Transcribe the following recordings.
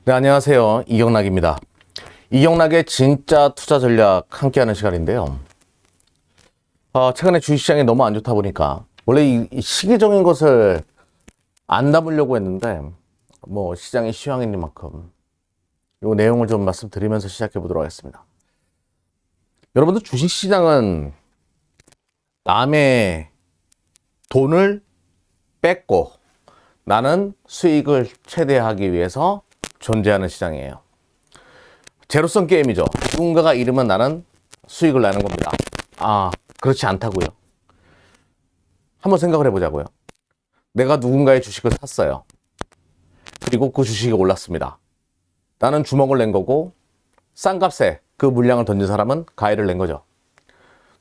네, 안녕하세요. 이경락입니다. 이경락의 진짜 투자 전략 함께하는 시간인데요. 최근에 주식시장이 너무 안 좋다 보니까 원래 이 시기적인 것을 안 담으려고 했는데 뭐 시장이 시황이니만큼 이 내용을 좀 말씀드리면서 시작해 보도록 하겠습니다. 여러분들 주식시장은 남의 돈을 뺏고 나는 수익을 최대화하기 위해서 존재하는 시장이에요. 제로섬 게임이죠. 누군가가 잃으면 나는 수익을 내는 겁니다. 그렇지 않다고요. 한번 생각을 해보자고요. 내가 누군가의 주식을 샀어요. 그리고 그 주식이 올랐습니다. 나는 주먹을 낸 거고 싼 값에 그 물량을 던진 사람은 가해를 낸 거죠.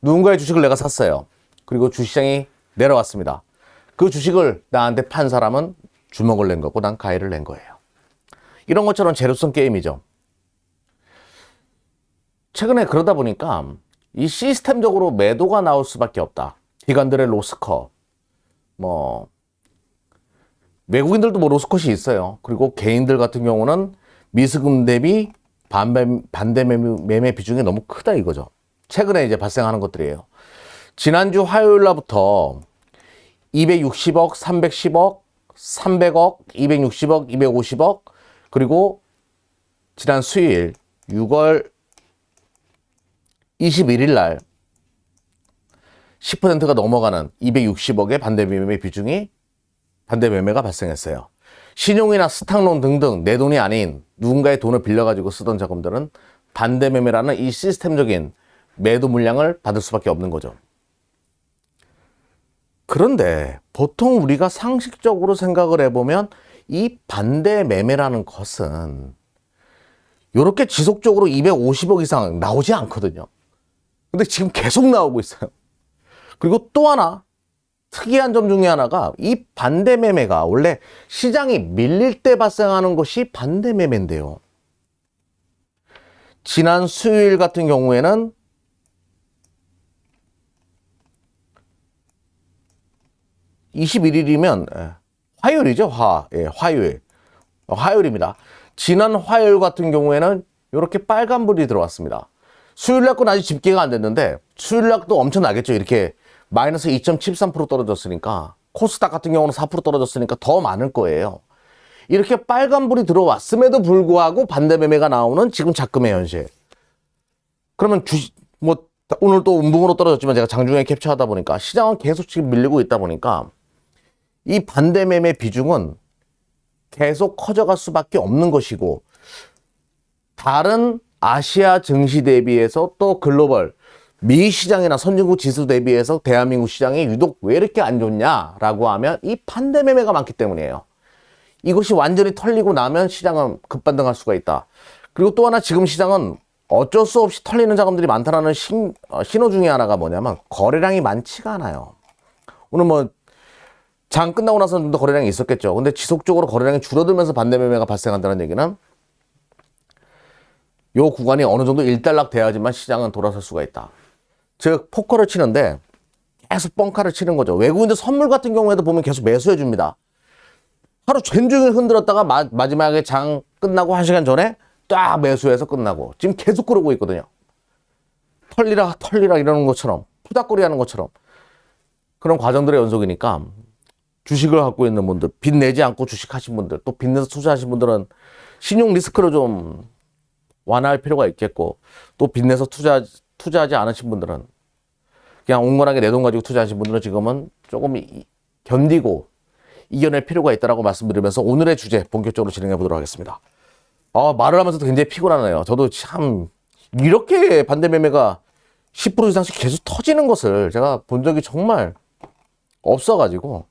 누군가의 주식을 내가 샀어요. 그리고 주식시장이 내려왔습니다. 그 주식을 나한테 판 사람은 주먹을 낸 거고 난 가해를 낸 거예요. 이런 것처럼 제로섬 게임이죠. 최근에 그러다 보니까 이 시스템적으로 매도가 나올 수밖에 없다. 기관들의 로스컷, 외국인들도 로스컷이 있어요. 그리고 개인들 같은 경우는 미수금 대비 반대 매매 비중이 너무 크다 이거죠. 최근에 이제 발생하는 것들이에요. 지난주 화요일 날부터 260억, 310억, 300억, 260억, 250억, 그리고 지난 수요일 6월 21일 날 10%가 넘어가는 260억의 반대 매매가 발생했어요. 신용이나 스탁론 등등 내 돈이 아닌 누군가의 돈을 빌려가지고 쓰던 자금들은 반대 매매라는 이 시스템적인 매도 물량을 받을 수밖에 없는 거죠. 그런데 보통 우리가 상식적으로 생각을 해보면 이 반대 매매라는 것은 이렇게 지속적으로 250억 이상 나오지 않거든요. 근데 지금 계속 나오고 있어요. 그리고 또 하나 특이한 점 중에 하나가 이 반대 매매가 원래 시장이 밀릴 때 발생하는 것이 반대 매매인데요. 지난 수요일 같은 경우에는 (21일이면) 화요일이죠. 화요일입니다. 지난 화요일 같은 경우에는 이렇게 빨간불이 들어왔습니다. 수요일 날 건 아직 집계가 안 됐는데 수요일 날도 엄청 나겠죠. 이렇게 마이너스 2.73% 떨어졌으니까 코스닥 같은 경우는 4% 떨어졌으니까 더 많을 거예요. 이렇게 빨간불이 들어왔음에도 불구하고 반대 매매가 나오는 지금 작금의 현실. 그러면 오늘 또 음봉으로 떨어졌지만 제가 장중에 캡처하다 보니까 시장은 계속 지금 밀리고 있다 보니까 이 반대 매매 비중은 계속 커져갈 수밖에 없는 것이고, 다른 아시아 증시 대비해서 또 글로벌 미 시장이나 선진국 지수 대비해서 대한민국 시장이 유독 왜 이렇게 안 좋냐라고 하면 이 반대 매매가 많기 때문이에요. 이것이 완전히 털리고 나면 시장은 급반등할 수가 있다. 그리고 또 하나 지금 시장은 어쩔 수 없이 털리는 자금들이 많다라는 신호 중에 하나가 뭐냐면 거래량이 많지가 않아요. 오늘 장 끝나고 나서 좀 더 거래량이 있었겠죠. 근데 지속적으로 거래량이 줄어들면서 반대 매매가 발생한다는 얘기는 요 구간이 어느 정도 일단락 돼야지만 시장은 돌아설 수가 있다. 즉 포커를 치는데 계속 뻥카를 치는 거죠. 외국인들 선물 같은 경우에도 보면 계속 매수해 줍니다. 하루 종일 흔들었다가 마지막에 장 끝나고 1시간 전에 딱 매수해서 끝나고 지금 계속 그러고 있거든요. 털리라 이러는 것처럼 푸닥거리 하는 것처럼 그런 과정들의 연속이니까 주식을 갖고 있는 분들, 빚 내지 않고 주식하신 분들, 또 빚 내서 투자하신 분들은 신용 리스크를 좀 완화할 필요가 있겠고, 또 빚 내서 투자하지 않으신 분들은 그냥 옹건하게 내 돈 가지고 투자하신 분들은 지금은 조금 견디고 이겨낼 필요가 있다라고 말씀드리면서 오늘의 주제 본격적으로 진행해 보도록 하겠습니다. 말을 하면서도 굉장히 피곤하네요. 저도 참 이렇게 반대 매매가 10% 이상씩 계속 터지는 것을 제가 본 적이 정말 없어가지고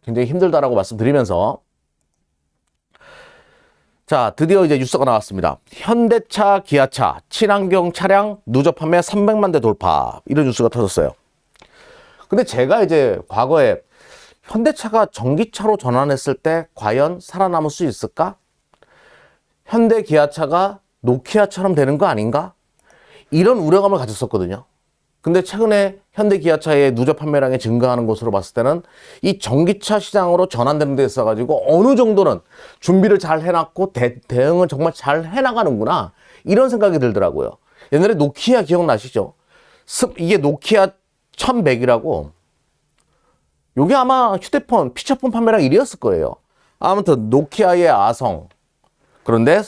굉장히 힘들다라고 말씀드리면서, 자, 드디어 이제 뉴스가 나왔습니다. 현대차, 기아차, 친환경 차량 누적 판매 300만 대 돌파. 이런 뉴스가 터졌어요. 근데 제가 이제 과거에 현대차가 전기차로 전환했을 때 과연 살아남을 수 있을까? 현대 기아차가 노키아처럼 되는 거 아닌가? 이런 우려감을 가졌었거든요. 근데 최근에 현대 기아차의 누적 판매량이 증가하는 것으로 봤을 때는 이 전기차 시장으로 전환되는 데 있어가지고 어느 정도는 준비를 잘 해놨고 대응을 정말 잘 해나가는구나 이런 생각이 들더라고요. 옛날에 노키아 기억나시죠? 이게 노키아 1100이라고 요게 아마 휴대폰, 피처폰 판매량 1위였을 거예요. 아무튼 노키아의 아성. 그런데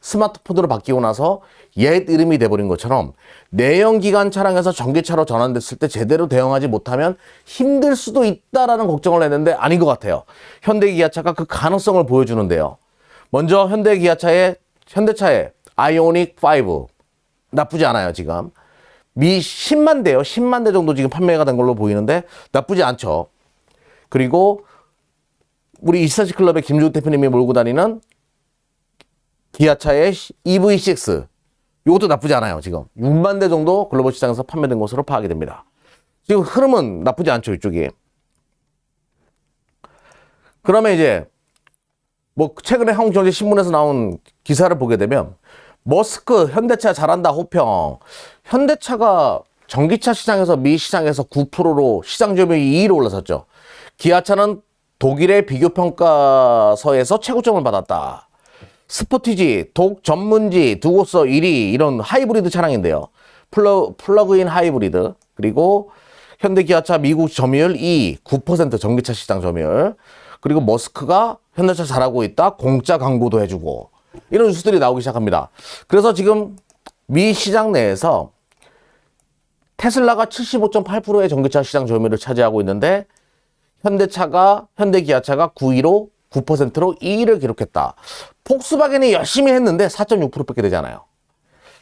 스마트폰으로 바뀌고 나서 옛 이름이 돼버린 것처럼 내연기관 차량에서 전기차로 전환됐을 때 제대로 대응하지 못하면 힘들 수도 있다라는 걱정을 했는데 아닌 것 같아요. 현대기아차가 그 가능성을 보여주는데요. 먼저 현대차의 아이오닉 5 나쁘지 않아요. 지금 미 10만 대요. 10만 대 정도 지금 판매가 된 걸로 보이는데 나쁘지 않죠. 그리고 우리 이스타시 클럽의 김주욱 대표님이 몰고 다니는 기아차의 EV6 이것도 나쁘지 않아요. 지금 6만 대 정도 글로벌 시장에서 판매된 것으로 파악이 됩니다. 지금 흐름은 나쁘지 않죠. 이쪽이. 그러면 이제 뭐 최근에 한국경제신문에서 나온 기사를 보게 되면 머스크 현대차 잘한다 호평. 현대차가 전기차 시장에서 미 시장에서 9%로 시장 점유율 2위로 올라섰죠. 기아차는 독일의 비교평가서에서 최고점을 받았다. 스포티지, 독 전문지 두고서 1위 이런 하이브리드 차량인데요. 플러그인 하이브리드. 그리고 현대기아차 미국 점유율 2위, 9% 전기차 시장 점유율. 그리고 머스크가 현대차 잘하고 있다. 공짜 광고도 해주고 이런 뉴스들이 나오기 시작합니다. 그래서 지금 미 시장 내에서 테슬라가 75.8%의 전기차 시장 점유율을 차지하고 있는데 현대기아차가 9위로 9%로 2위를 기록했다. 폭스바겐이 열심히 했는데 4.6%밖에 되지 않아요.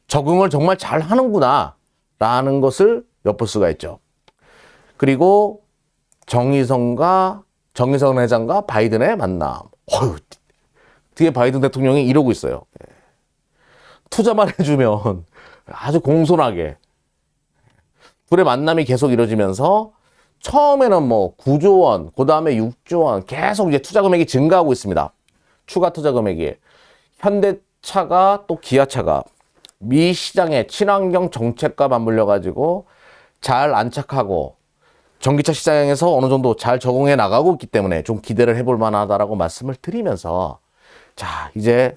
적응을 정말 잘 하는구나 라는 것을 엿볼 수가 있죠. 그리고 정의성 회장과 바이든의 만남. 뒤에 바이든 대통령이 이러고 있어요. 투자만 해주면 아주 공손하게 둘의 만남이 계속 이루어지면서 처음에는 뭐 9조 원, 그 다음에 6조 원 계속 이제 투자 금액이 증가하고 있습니다. 추가 투자 금액이. 현대차가 또 기아차가 미 시장의 친환경 정책과 맞물려 가지고 잘 안착하고 전기차 시장에서 어느 정도 잘 적응해 나가고 있기 때문에 좀 기대를 해볼 만하다라고 말씀을 드리면서 자, 이제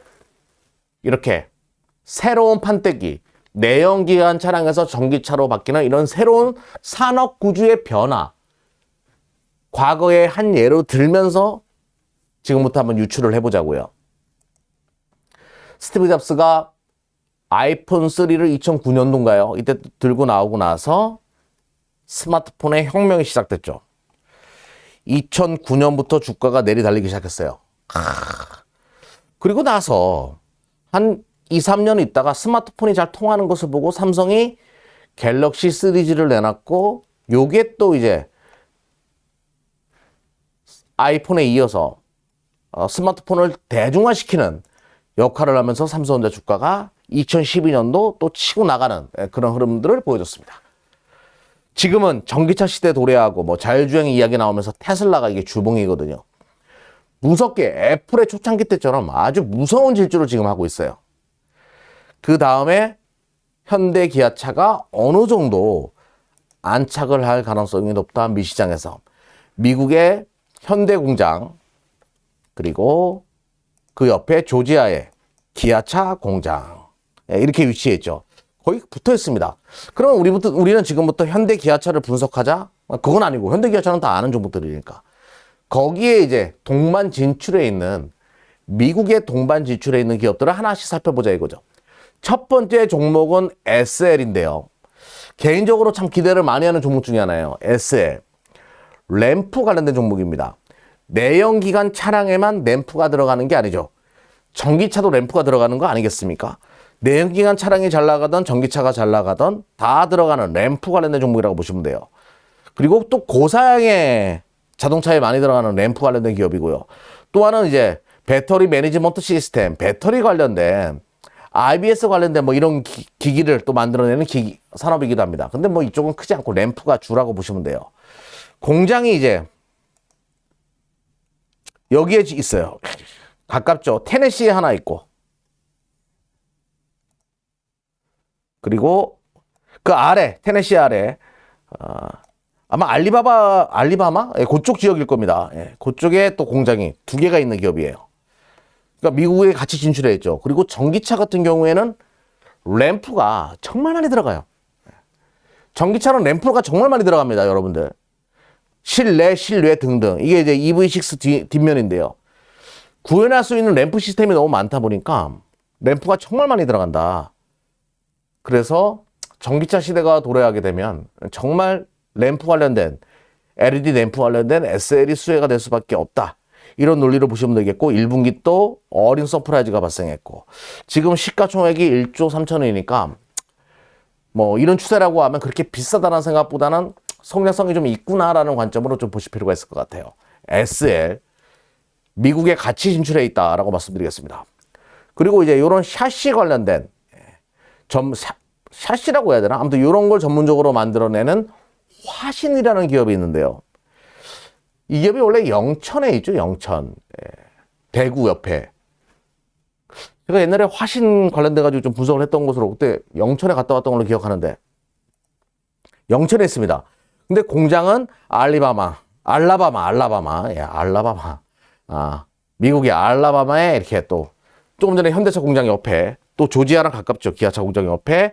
이렇게 새로운 판때기, 내연기관 차량에서 전기차로 바뀌는 이런 새로운 산업 구조의 변화, 과거의 한 예로 들면서 지금부터 한번 유추를 해보자고요. 스티브 잡스가 아이폰 3를 2009년도인가요? 이때 들고 나오고 나서 스마트폰의 혁명이 시작됐죠. 2009년부터 주가가 내리달리기 시작했어요. 그리고 나서 한 2, 3년 있다가 스마트폰이 잘 통하는 것을 보고 삼성이 갤럭시 시리즈를 내놨고 요게 또 이제 아이폰에 이어서 스마트폰을 대중화시키는 역할을 하면서 삼성전자 주가가 2012년도 또 치고 나가는 그런 흐름들을 보여줬습니다. 지금은 전기차 시대 도래하고 뭐 자율주행 이야기 나오면서 테슬라가 이게 주봉이거든요. 무섭게 애플의 초창기 때처럼 아주 무서운 질주를 지금 하고 있어요. 그 다음에 현대 기아차가 어느 정도 안착을 할 가능성이 높다. 미 시장에서. 미국의 현대 공장 그리고 그 옆에 조지아의 기아차 공장 이렇게 위치해 있죠. 거의 붙어 있습니다. 그럼 우리는 지금부터 현대 기아차를 분석하자? 그건 아니고 현대 기아차는 다 아는 종목들이니까. 거기에 이제 동반 진출해 있는 미국의 동반 진출해 있는 기업들을 하나씩 살펴보자 이거죠. 첫 번째 종목은 SL인데요. 개인적으로 참 기대를 많이 하는 종목 중에 하나예요. SL. 램프 관련된 종목입니다. 내연기관 차량에만 램프가 들어가는 게 아니죠. 전기차도 램프가 들어가는 거 아니겠습니까? 내연기관 차량이 잘 나가던 전기차가 잘 나가던 다 들어가는 램프 관련된 종목이라고 보시면 돼요. 그리고 또 고사양의 자동차에 많이 들어가는 램프 관련된 기업이고요. 또 하나는 이제 배터리 매니지먼트 시스템, 배터리 관련된 IBS 관련된 뭐 이런 기기를 또 만들어내는 산업이기도 합니다. 근데 뭐 이쪽은 크지 않고 램프가 주라고 보시면 돼요. 공장이 이제 여기에 있어요. 가깝죠. 테네시에 하나 있고. 그리고 그 아래, 테네시 아래, 아마 알리바마? 예, 그쪽 지역일 겁니다. 예, 그쪽에 또 공장이 두 개가 있는 기업이에요. 그러니까 미국에 같이 진출해 있죠. 그리고 전기차 같은 경우에는 램프가 정말 많이 들어가요. 전기차는 램프가 정말 많이 들어갑니다, 여러분들. 실내 등등. 이게 이제 EV6 뒷면인데요. 구현할 수 있는 램프 시스템이 너무 많다 보니까 램프가 정말 많이 들어간다. 그래서 전기차 시대가 도래하게 되면 정말 램프 관련된 LED 램프 관련된 SL이 수혜가 될 수밖에 없다. 이런 논리로 보시면 되겠고 1분기 또 어린 서프라이즈가 발생했고 지금 시가총액이 1조 3천원이니까 뭐 이런 추세라고 하면 그렇게 비싸다는 생각보다는 성장성이 좀 있구나라는 관점으로 좀 보실 필요가 있을 것 같아요. SL 미국에 같이 진출해 있다라고 말씀드리겠습니다. 그리고 이제 이런 샤시 관련된 샤시라고 해야 되나? 아무튼 이런 걸 전문적으로 만들어내는 화신이라는 기업이 있는데요. 이 기업이 원래 영천에 있죠. 영천. 대구 옆에. 제가 옛날에 화신 관련돼 가지고 좀 분석을 했던 곳으로 그때 영천에 갔다 왔던 걸로 기억하는데 영천에 있습니다. 근데 공장은 알라바마. 예, 알라바마. 미국의 알라바마에 이렇게 또 조금 전에 현대차 공장 옆에 또 조지아랑 가깝죠. 기아차 공장 옆에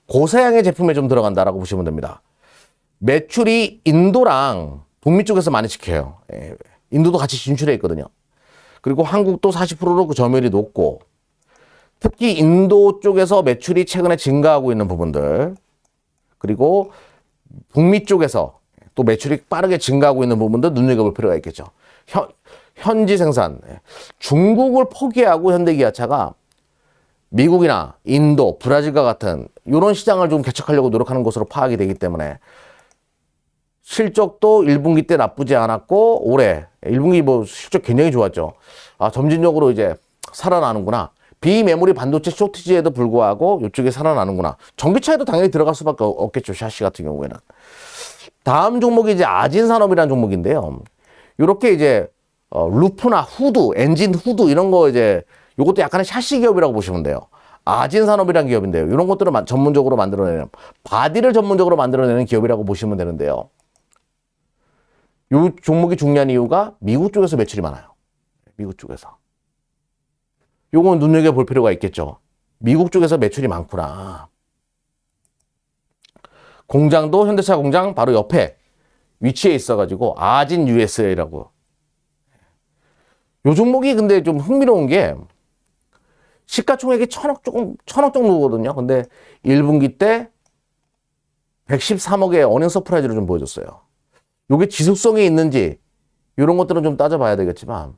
고사양의 제품에 좀 들어간다라고 보시면 됩니다. 매출이 인도랑 북미 쪽에서 많이 시켜요. 예, 인도도 같이 진출해 있거든요. 그리고 한국도 40%로 그 점유율이 높고 특히 인도 쪽에서 매출이 최근에 증가하고 있는 부분들 그리고 북미 쪽에서 또 매출이 빠르게 증가하고 있는 부분들 눈여겨볼 필요가 있겠죠. 현지 생산. 중국을 포기하고 현대기아차가 미국이나 인도, 브라질과 같은 이런 시장을 좀 개척하려고 노력하는 것으로 파악이 되기 때문에 실적도 1분기 때 나쁘지 않았고 올해 1분기 뭐 실적 굉장히 좋았죠. 점진적으로 이제 살아나는구나. 비메모리 반도체 쇼티지에도 불구하고 이쪽에 살아나는구나. 전기차에도 당연히 들어갈 수밖에 없겠죠. 샤시 같은 경우에는. 다음 종목이 이제 아진산업이라는 종목인데요. 이렇게 이제 루프나 후드, 엔진 후드 이런 거 이제 요것도 약간의 샤시 기업이라고 보시면 돼요. 아진산업이라는 기업인데요. 이런 것들을 전문적으로 만들어내는 바디를 전문적으로 만들어내는 기업이라고 보시면 되는데요. 이 종목이 중요한 이유가 미국 쪽에서 매출이 많아요. 미국 쪽에서. 요건 눈여겨볼 필요가 있겠죠. 미국 쪽에서 매출이 많구나. 공장도 현대차 공장 바로 옆에 위치해 있어가지고 아진 USA라고. 요 종목이 근데 좀 흥미로운 게 시가총액이 천억 정도거든요. 근데 1분기 때 113억의 어닝 서프라이즈를 좀 보여줬어요. 요게 지속성이 있는지 이런 것들은 좀 따져봐야 되겠지만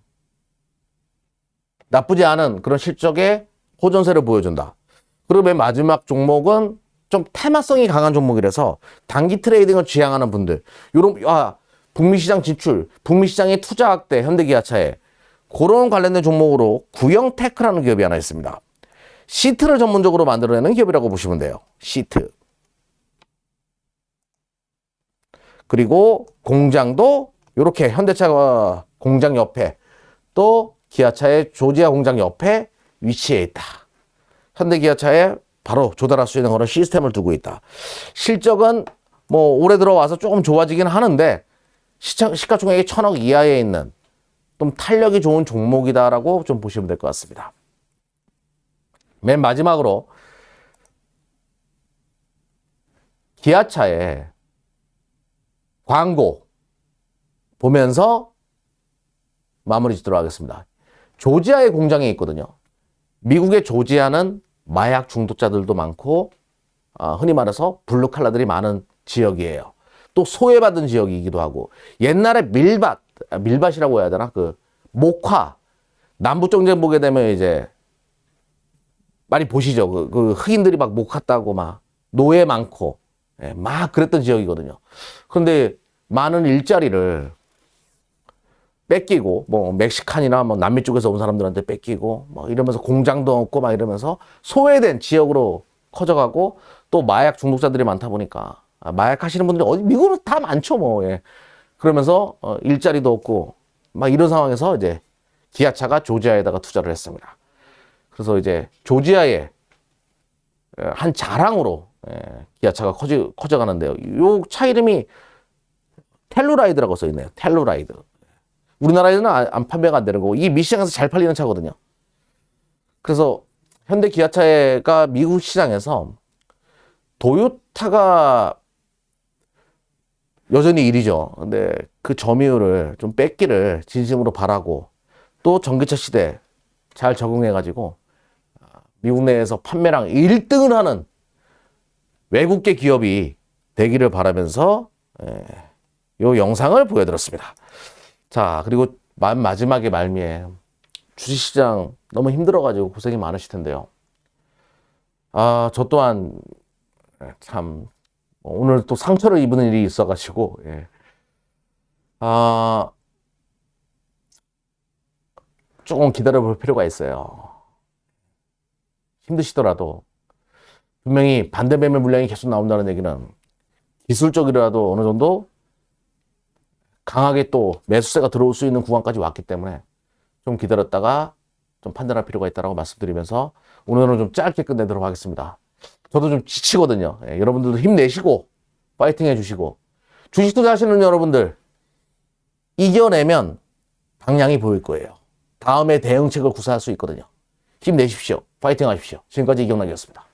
나쁘지 않은 그런 실적의 호전세를 보여준다. 그리고 맨 마지막 종목은 좀 테마성이 강한 종목이라서 단기 트레이딩을 지향하는 분들 요런 북미 시장 진출, 북미 시장의 투자 확대 현대기아차에 그런 관련된 종목으로 구형테크라는 기업이 하나 있습니다. 시트를 전문적으로 만들어내는 기업이라고 보시면 돼요. 시트. 그리고 공장도 이렇게 현대차 공장 옆에 또 기아차의 조지아 공장 옆에 위치해 있다. 현대기아차에 바로 조달할 수 있는 그런 시스템을 두고 있다. 실적은 뭐 올해 들어와서 조금 좋아지긴 하는데 시가총액이 1,000억 이하에 있는 좀 탄력이 좋은 종목이다라고 좀 보시면 될 것 같습니다. 맨 마지막으로 기아차의 광고 보면서 마무리 짓도록 하겠습니다. 조지아에 공장이 있거든요. 미국의 조지아는 마약 중독자들도 많고 흔히 말해서 블루칼라들이 많은 지역이에요. 또 소외받은 지역이기도 하고 옛날에 밀밭이라고 해야 되나? 그 목화 남북정전 보게 되면 이제 많이 보시죠. 그 흑인들이 막 목화 따고 막 노예 많고 막 그랬던 지역이거든요. 그런데 많은 일자리를 뺏기고 뭐 멕시칸이나 뭐 남미 쪽에서 온 사람들한테 뺏기고 뭐 이러면서 공장도 없고 막 이러면서 소외된 지역으로 커져가고 또 마약 중독자들이 많다 보니까 마약 하시는 분들이 어디 미국은 다 많죠 뭐. 그러면서 일자리도 없고 막 이런 상황에서 이제 기아차가 조지아에다가 투자를 했습니다. 그래서 이제 조지아의 한 자랑으로 기아차가 커져가는데요. 요 차 이름이 텔루라이드라고 써 있네요. 텔루라이드. 우리나라에는 안 판매가 안 되는 거고 이 미시간에서 잘 팔리는 차거든요. 그래서 현대 기아차가 미국 시장에서 도요타가 여전히 1위죠. 근데 그 점유율을 좀 뺏기를 진심으로 바라고 또 전기차 시대 잘 적응해가지고 미국 내에서 판매량 1등을 하는 외국계 기업이 되기를 바라면서 요 영상을 보여드렸습니다. 자, 그리고 마지막에 말미에 주식시장 너무 힘들어가지고 고생이 많으실 텐데요. 저 또한 참 오늘 또 상처를 입은 일이 있어가지고 조금 기다려볼 필요가 있어요. 힘드시더라도 분명히 반대 매매 물량이 계속 나온다는 얘기는 기술적이라도 어느 정도 강하게 또 매수세가 들어올 수 있는 구간까지 왔기 때문에 좀 기다렸다가 좀 판단할 필요가 있다고 말씀드리면서 오늘은 좀 짧게 끝내도록 하겠습니다. 저도 좀 지치거든요. 여러분들도 힘내시고 파이팅 해주시고 주식 투자하시는 여러분들 이겨내면 방향이 보일 거예요. 다음에 대응책을 구사할 수 있거든요. 힘내십시오. 파이팅 하십시오. 지금까지 이경락이었습니다.